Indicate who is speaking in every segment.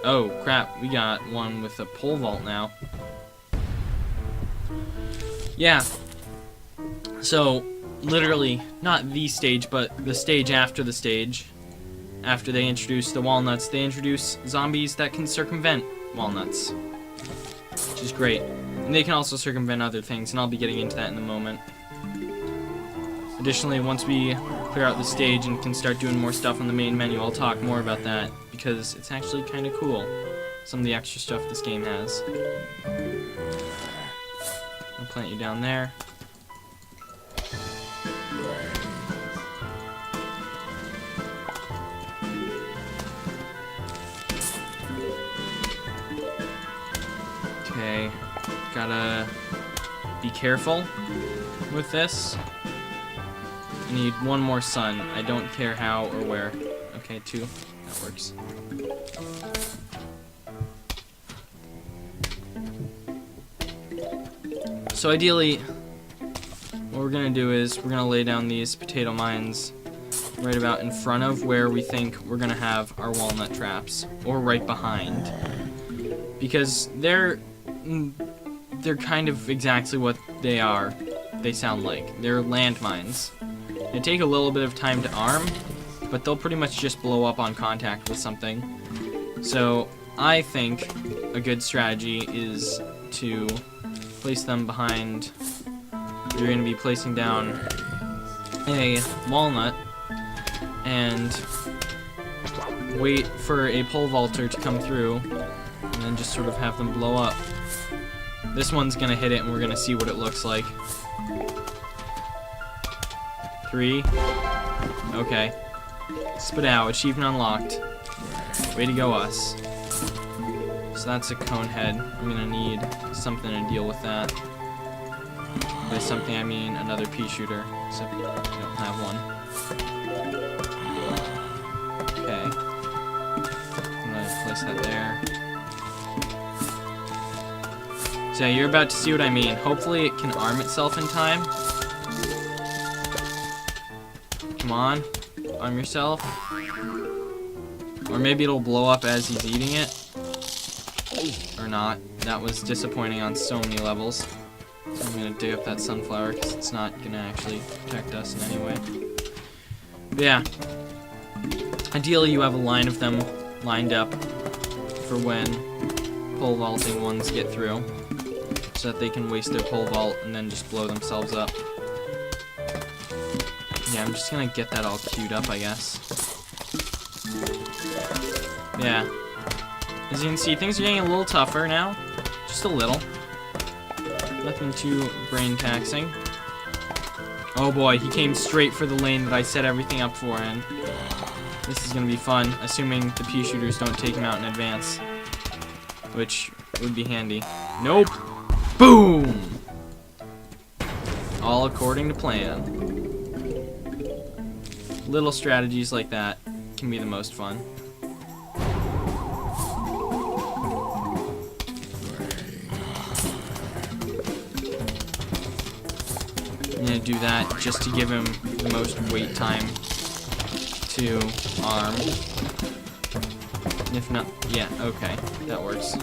Speaker 1: Oh, crap. We got one with a pole vault now. Yeah. So, literally, not the stage, but the stage after the stage. After they introduce the walnuts, they introduce zombies that can circumvent walnuts. Which is great. And they can also circumvent other things, and I'll be getting into that in a moment. Additionally, once we clear out the stage and can start doing more stuff on the main menu, I'll talk more about that, because it's actually kind of cool, some of the extra stuff this game has. I'll plant you down there. Okay, gotta be careful with this. I need one more sun. I don't care how or where. Okay, 2. That works. So ideally, what we're gonna do is we're gonna lay down these potato mines right about in front of where we think we're gonna have our walnut traps, or right behind, because they're kind of exactly what they are. They sound like they're landmines. They take a little bit of time to arm, but they'll pretty much just blow up on contact with something. So I think a good strategy is to place them behind. You're going to be placing down a walnut and wait for a pole vaulter to come through, and then just sort of have them blow up. This one's going to hit it, and we're going to see what it looks like. 3. Okay. Spit out. Achievement unlocked. Way to go, us. So that's a cone head. I'm gonna need something to deal with that. By something I mean another pea shooter. Except I don't have one. Okay. I'm gonna place that there. So yeah, you're about to see what I mean. Hopefully it can arm itself in time. Come on, arm yourself. Or maybe it'll blow up as he's eating it. Or not. That was disappointing on so many levels. So I'm gonna dig up that sunflower because it's not gonna actually protect us in any way. But yeah. Ideally you have a line of them lined up for when pole vaulting ones get through, so that they can waste their pole vault and then just blow themselves up. Yeah, I'm just gonna get that all queued up, I guess. Yeah. As you can see, things are getting a little tougher now. Just a little. Nothing too brain taxing. Oh boy, he came straight for the lane that I set everything up for, and this is gonna be fun, assuming the pea shooters don't take him out in advance. Which would be handy. Nope! Boom! All according to plan. Little strategies like that can be the most fun. I'm gonna do that just to give him the most wait time to arm. If not, yeah, okay, that works.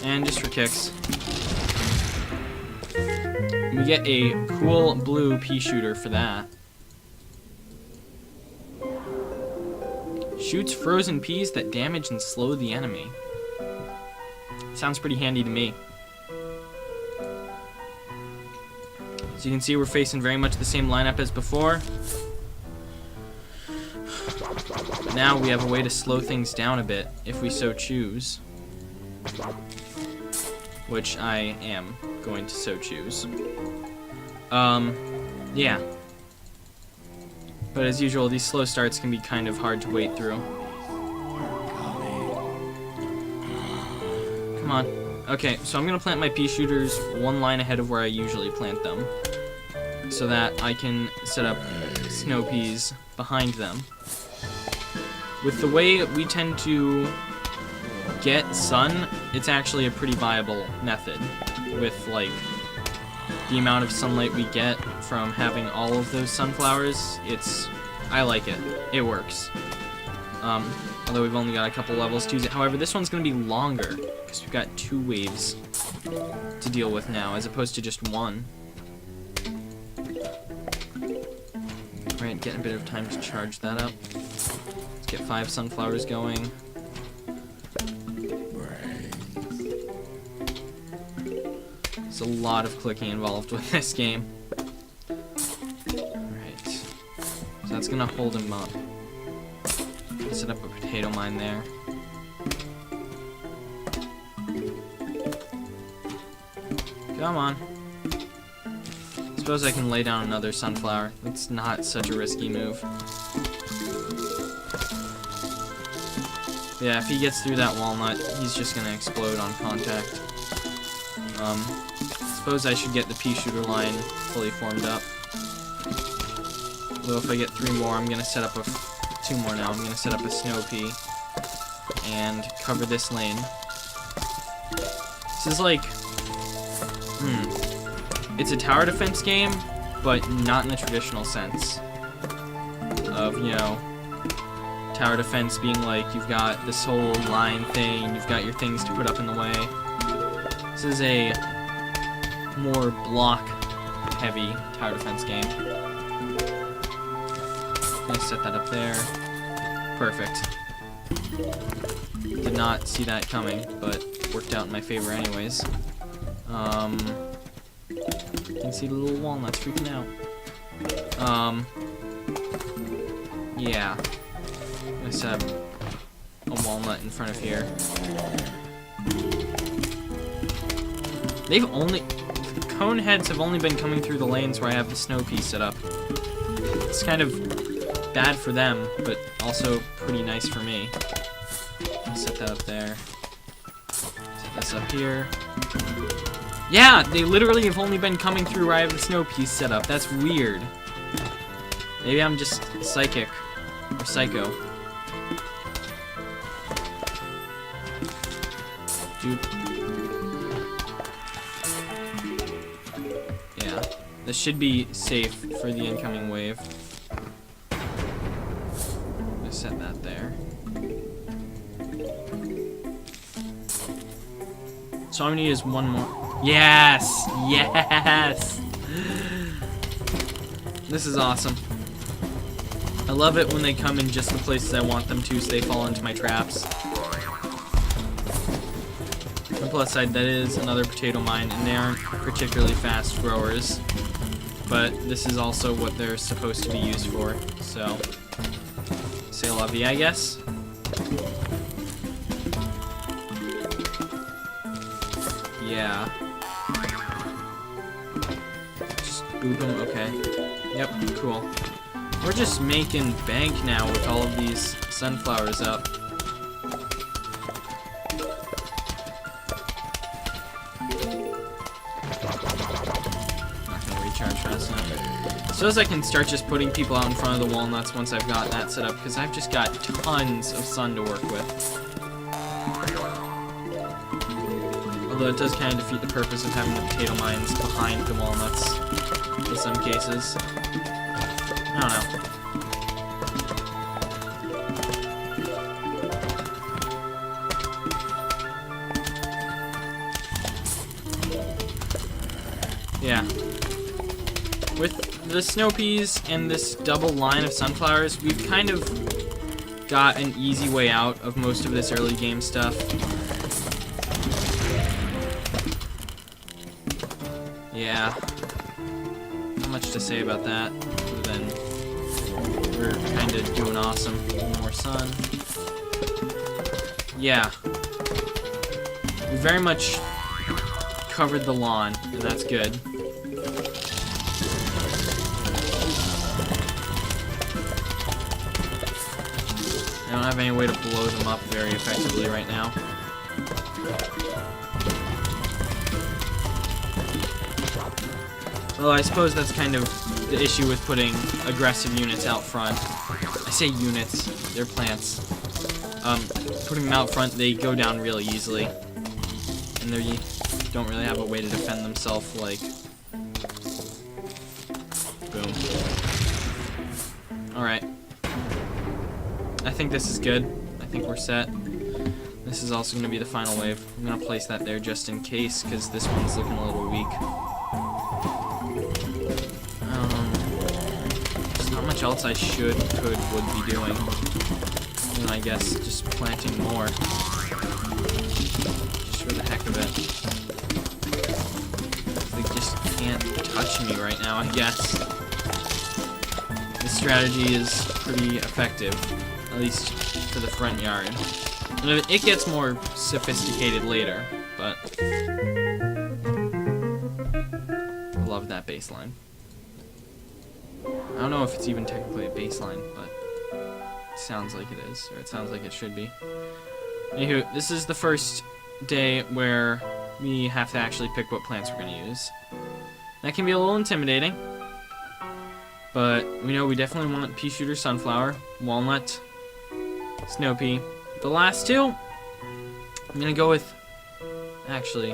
Speaker 1: And just for kicks, we get a cool blue pea shooter for that. Shoots frozen peas that damage and slow the enemy. Sounds pretty handy to me. So you can see we're facing very much the same lineup as before. But now we have a way to slow things down a bit, if we so choose. Which I am going to so choose. Yeah. But as usual, these slow starts can be kind of hard to wait through. Come on. Okay, so I'm gonna plant my pea shooters one line ahead of where I usually plant them, so that I can set up snow peas behind them. With the way we tend to get sun, it's actually a pretty viable method. With, like, the amount of sunlight we get from having all of those sunflowers, I like it. It works. Although we've only got a couple levels to use it. However, this one's going to be longer, because we've got 2 waves to deal with now, as opposed to just 1. Alright, getting a bit of time to charge that up. Let's get 5 sunflowers going. There's a lot of clicking involved with this game. Alright. So that's gonna hold him up. Set up a potato mine there. Come on. Suppose I can lay down another sunflower. It's not such a risky move. Yeah, if he gets through that walnut, he's just gonna explode on contact. Suppose I should get the pea shooter line fully formed up. Although if I get 3 more, I'm gonna set up 2 more now. I'm gonna set up a snow pea and cover this lane. This is like, it's a tower defense game, but not in the traditional sense of, you know, tower defense being like you've got this whole line thing, you've got your things to put up in the way. This is a more block-heavy tower defense game. Gonna set that up there. Perfect. Did not see that coming, but worked out in my favor anyways. You can see the little walnuts freaking out. Yeah. I'm gonna set up a walnut in front of here. The cone heads have only been coming through the lanes where I have the snow pea set up. It's kind of bad for them, but also pretty nice for me. I'll set that up there. Set this up here. Yeah, they literally have only been coming through where I have the snow piece set up. That's weird. Maybe I'm just psychic. Or psycho. Dude. Yeah. This should be safe for the incoming wave. Just set that there. So all I need is 1 more. Yes! Yes! This is awesome. I love it when they come in just the places I want them to, so they fall into my traps. On the plus side, that is another potato mine, and they aren't particularly fast growers. But this is also what they're supposed to be used for, so... C'est la vie, I guess. Yeah. Just boop them, okay. Yep, cool. We're just making bank now with all of these sunflowers up. Not gonna recharge fast enough. So as I can start just putting people out in front of the walnuts once I've got that set up, because I've just got tons of sun to work with. Although it does kind of defeat the purpose of having the potato mines behind the walnuts in some cases. I don't know. Yeah. With the snow peas and this double line of sunflowers, we've kind of got an easy way out of most of this early game stuff. Yeah. Not much to say about that, other than we're kind of doing awesome. More sun. Yeah. We very much covered the lawn, and that's good. I don't have any way to blow them up very effectively right now. Well, I suppose that's kind of the issue with putting aggressive units out front. I say units, they're plants. Putting them out front, they go down really easily. And they don't really have a way to defend themselves, like... Boom. Alright. I think this is good. I think we're set. This is also going to be the final wave. I'm going to place that there just in case, because this one's looking a little weak. There's not much else I should, could, would be doing. And I guess just planting more. Just for the heck of it. They just can't touch me right now, I guess. This strategy is pretty effective, at least for the front yard. And it gets more sophisticated later, but I love that baseline. I don't know if it's even technically a baseline, but it sounds like it is, or it sounds like it should be. Anywho, this is the first day where we have to actually pick what plants we're going to use. That can be a little intimidating, but we know we definitely want pea shooter, sunflower, walnut, snow pea. The last two, I'm going to go with, actually,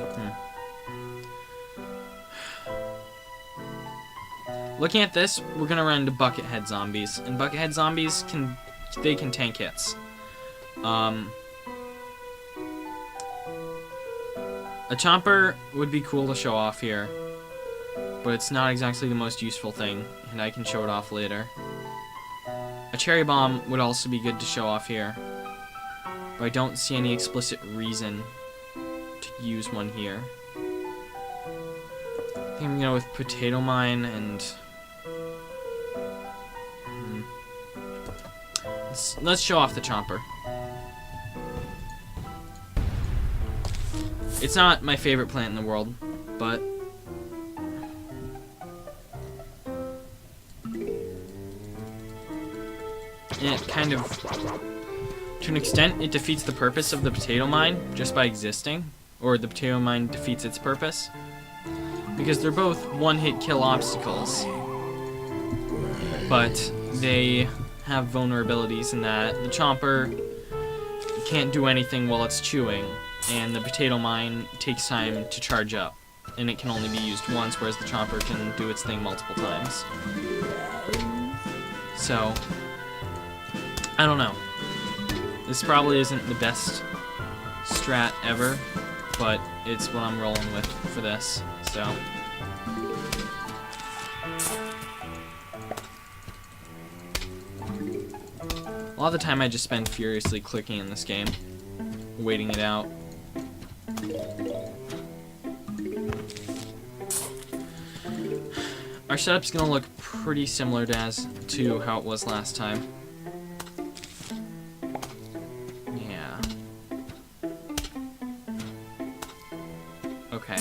Speaker 1: looking at this, we're going to run into buckethead zombies, and buckethead zombies can tank hits. A chomper would be cool to show off here, but it's not exactly the most useful thing, and I can show it off later. A cherry bomb would also be good to show off here, but I don't see any explicit reason to use one here. I think I'm going to go with potato mine and... Let's show off the chomper. It's not my favorite plant in the world, but... it kind of... to an extent, it defeats the purpose of the potato mine just by existing, or the potato mine defeats its purpose, because they're both one-hit kill obstacles, but they have vulnerabilities in that the chomper can't do anything while it's chewing, and the potato mine takes time to charge up, and it can only be used once, whereas the chomper can do its thing multiple times. So, I don't know. This probably isn't the best strat ever, but it's what I'm rolling with for this, so. A lot of the time I just spend furiously clicking in this game, waiting it out. Our setup's gonna look pretty similar to how it was last time. Okay,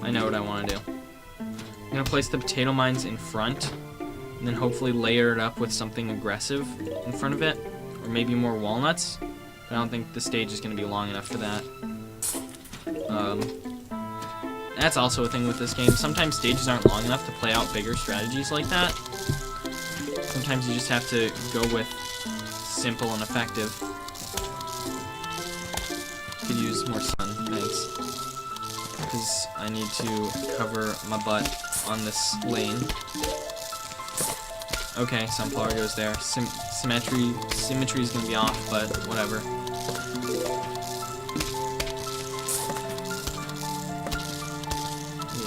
Speaker 1: I know what I want to do. I'm going to place the potato mines in front, and then hopefully layer it up with something aggressive in front of it, or maybe more walnuts. But I don't think the stage is going to be long enough for that. That's also a thing with this game. Sometimes stages aren't long enough to play out bigger strategies like that. Sometimes you just have to go with simple and effective. Could use more sun, thanks. Because I need to cover my butt on this lane. Okay, sunflower goes there. Symmetry is gonna be off, but whatever.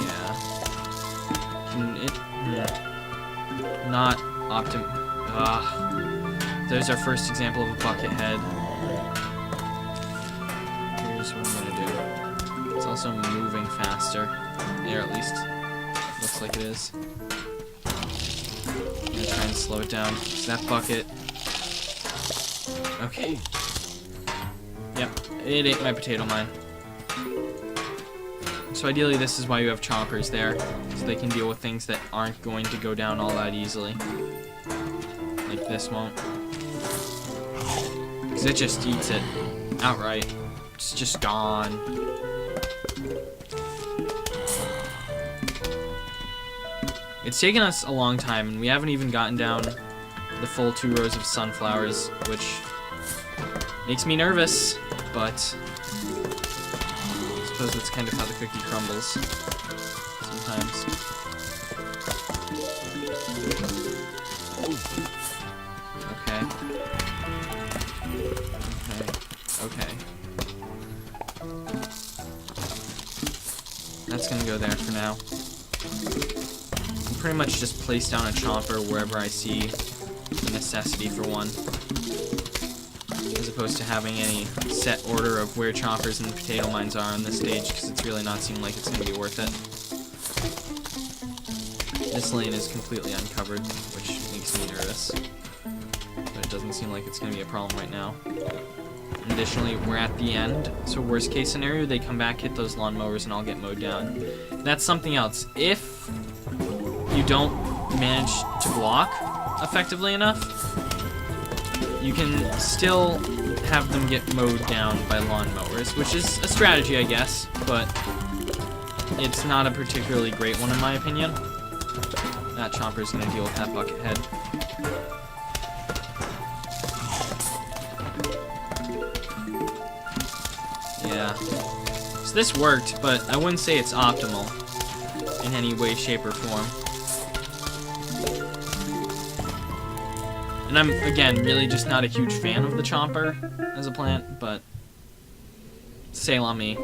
Speaker 1: Yeah. Can it? Not optim. There's our first example of a bucket head. Here's what I'm gonna do. It's also moving faster. There, at least. Looks like it is. I'm gonna try and slow it down. Is that bucket? Okay. Yep, it ate my potato mine. So ideally this is why you have chompers there, so they can deal with things that aren't going to go down all that easily. Like this won't. Because it just eats it outright. It's just gone. It's taken us a long time, and we haven't even gotten down the full 2 rows of sunflowers, which makes me nervous, but I suppose that's kind of how the cookie crumbles sometimes. Okay. Okay. That's gonna go there for now. I'll pretty much just place down a chomper wherever I see the necessity for one, as opposed to having any set order of where chompers and potato mines are on this stage, because it's really not seeming like it's gonna be worth it. This lane is completely uncovered, which makes me nervous, but it doesn't seem like it's gonna be a problem right now. Additionally, we're at the end, so worst case scenario, they come back, hit those lawnmowers, and I'll get mowed down. That's something else. If you don't manage to block effectively enough, you can still have them get mowed down by lawnmowers, which is a strategy, I guess, but it's not a particularly great one in my opinion. That chomper's gonna deal with that bucket head. Yeah. So this worked, but I wouldn't say it's optimal in any way, shape, or form. And I'm, again, really just not a huge fan of the chomper as a plant, but sail on me.